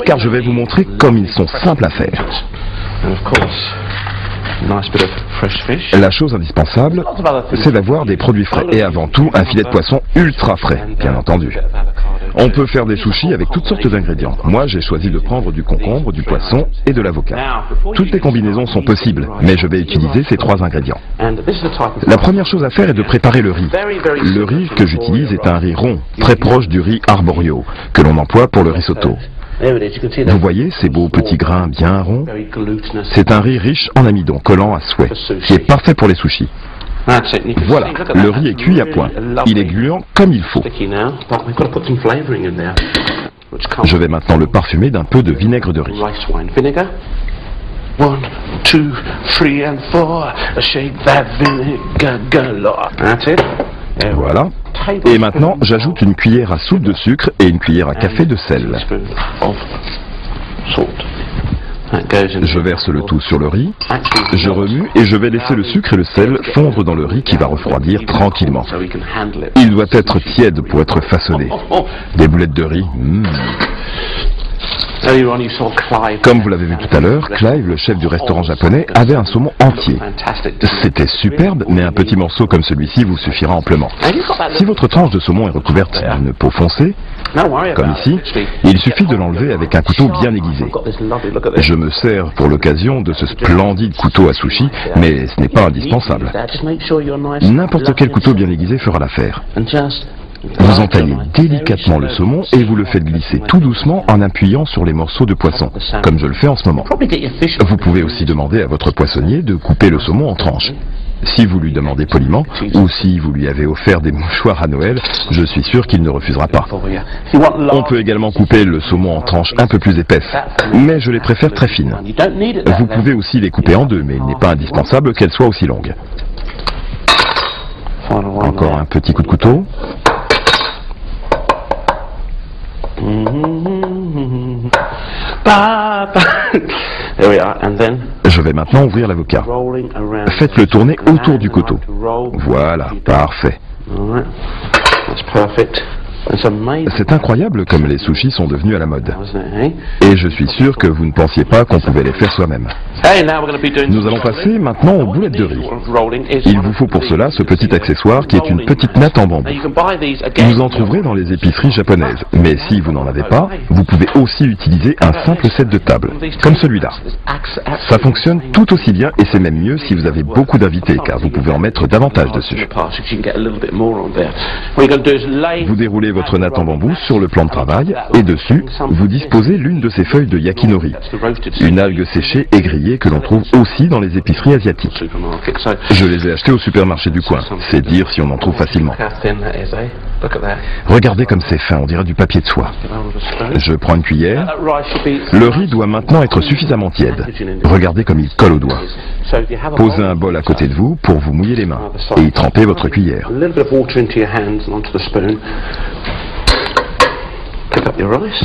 car je vais vous montrer comme ils sont simples à faire. La chose indispensable, c'est d'avoir des produits frais et avant tout un filet de poisson ultra frais, bien entendu. On peut faire des sushis avec toutes sortes d'ingrédients. Moi, j'ai choisi de prendre du concombre, du poisson et de l'avocat. Toutes les combinaisons sont possibles, mais je vais utiliser ces trois ingrédients. La première chose à faire est de préparer le riz. Le riz que j'utilise est un riz rond, très proche du riz arborio, que l'on emploie pour le risotto. Vous voyez ces beaux petits grains bien ronds? C'est un riz riche en amidon, collant à souhait, qui est parfait pour les sushis. Voilà, le riz est cuit à point. Il est gluant comme il faut. Je vais maintenant le parfumer d'un peu de vinaigre de riz. Voilà. Et maintenant, j'ajoute une cuillère à soupe de sucre et une cuillère à café de sel. Je verse le tout sur le riz, je remue et je vais laisser le sucre et le sel fondre dans le riz qui va refroidir tranquillement. Il doit être tiède pour être façonné. Des boulettes de riz, Comme vous l'avez vu tout à l'heure, Clive, le chef du restaurant japonais, avait un saumon entier. C'était superbe, mais un petit morceau comme celui-ci vous suffira amplement. Si votre tranche de saumon est recouverte d'une peau foncée, comme ici, il suffit de l'enlever avec un couteau bien aiguisé. Je me sers pour l'occasion de ce splendide couteau à sushi, mais ce n'est pas indispensable. N'importe quel couteau bien aiguisé fera l'affaire. Vous entaillez délicatement le saumon et vous le faites glisser tout doucement en appuyant sur les morceaux de poisson, comme je le fais en ce moment. Vous pouvez aussi demander à votre poissonnier de couper le saumon en tranches. Si vous lui demandez poliment, ou si vous lui avez offert des mouchoirs à Noël, je suis sûr qu'il ne refusera pas. On peut également couper le saumon en tranches un peu plus épaisses, mais je les préfère très fines. Vous pouvez aussi les couper en deux, mais il n'est pas indispensable qu'elles soient aussi longues. Encore un petit coup de couteau. Je vais maintenant ouvrir l'avocat. Faites-le tourner autour du couteau. Voilà, parfait. C'est incroyable comme les sushis sont devenus à la mode. Et je suis sûr que vous ne pensiez pas qu'on pouvait les faire soi-même. Nous allons passer maintenant aux boulettes de riz. Il vous faut pour cela ce petit accessoire qui est une petite natte en bambou. Vous en trouverez dans les épiceries japonaises. Mais si vous n'en avez pas, vous pouvez aussi utiliser un simple set de table, comme celui-là. Ça fonctionne tout aussi bien et c'est même mieux si vous avez beaucoup d'invités, car vous pouvez en mettre davantage dessus. Vous déroulez votre natte en bambou sur le plan de travail et dessus, vous disposez l'une de ces feuilles de yakinori, une algue séchée et grillée que l'on trouve aussi dans les épiceries asiatiques. Je les ai achetées au supermarché du coin, c'est dire si on en trouve facilement. Regardez comme c'est fin, on dirait du papier de soie. Je prends une cuillère. Le riz doit maintenant être suffisamment tiède. Regardez comme il colle au doigt. Posez un bol à côté de vous pour vous mouiller les mains et y trempez votre cuillère.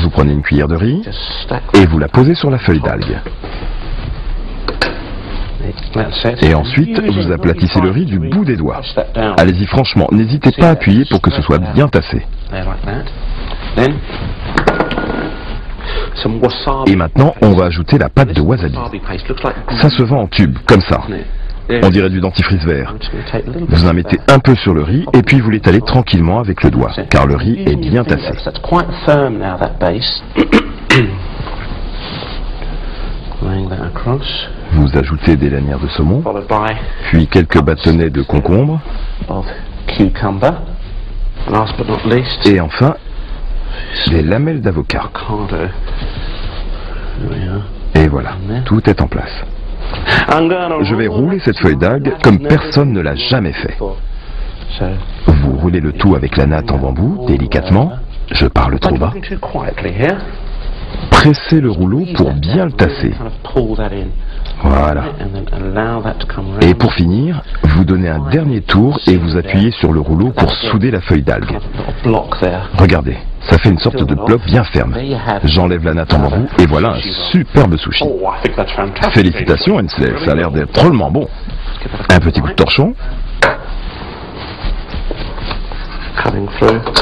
Vous prenez une cuillère de riz et vous la posez sur la feuille d'algue. Et ensuite, vous aplatissez le riz du bout des doigts. Allez-y franchement, n'hésitez pas à appuyer pour que ce soit bien tassé. Et maintenant, on va ajouter la pâte de wasabi. Ça se vend en tube, comme ça. On dirait du dentifrice vert. Vous en mettez un peu sur le riz et puis vous l'étalez tranquillement avec le doigt, car le riz est bien tassé. Vous ajoutez des lanières de saumon, puis quelques bâtonnets de concombre, et enfin, des lamelles d'avocat. Et voilà, tout est en place. Je vais rouler cette feuille d'algue comme personne ne l'a jamais fait. Vous roulez le tout avec la natte en bambou, délicatement. Je parle trop bas. Pressez le rouleau pour bien le tasser. Voilà. Et pour finir, vous donnez un dernier tour et vous appuyez sur le rouleau pour souder la feuille d'algue. Regardez, ça fait une sorte de bloc bien ferme. J'enlève la natte en bambou et voilà un superbe sushi. Félicitations Hensley, ça a l'air d'être drôlement bon. Un petit coup de torchon.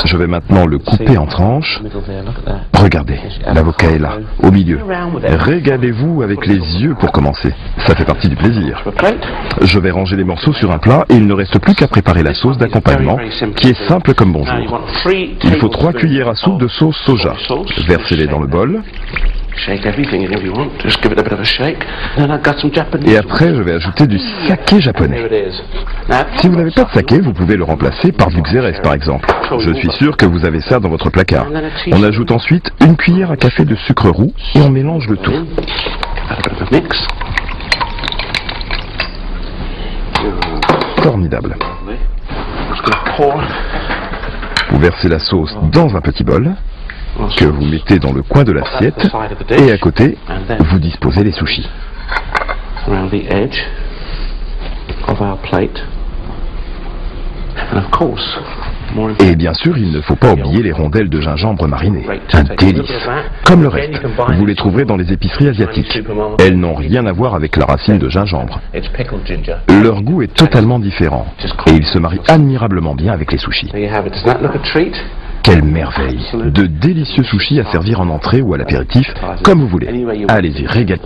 Je vais maintenant le couper en tranches. Regardez, l'avocat est là, au milieu. Régalez-vous avec les yeux pour commencer. Ça fait partie du plaisir. Je vais ranger les morceaux sur un plat et il ne reste plus qu'à préparer la sauce d'accompagnement, qui est simple comme bonjour. Il faut 3 cuillères à soupe de sauce soja. Versez-les dans le bol. Et après, je vais ajouter du saké japonais. Si vous n'avez pas de saké, vous pouvez le remplacer par du xérès par exemple. Je suis sûr que vous avez ça dans votre placard. On ajoute ensuite 1 cuillère à café de sucre roux et on mélange le tout. Formidable. Vous versez la sauce dans un petit bol que vous mettez dans le coin de l'assiette et à côté, vous disposez les sushis. Et bien sûr, il ne faut pas oublier les rondelles de gingembre marinées. Un délice. Comme le reste, vous les trouverez dans les épiceries asiatiques. Elles n'ont rien à voir avec la racine de gingembre. Leur goût est totalement différent et ils se marient admirablement bien avec les sushis. Quelle merveille! De délicieux sushis à servir en entrée ou à l'apéritif, comme vous voulez. Allez-y, régalez.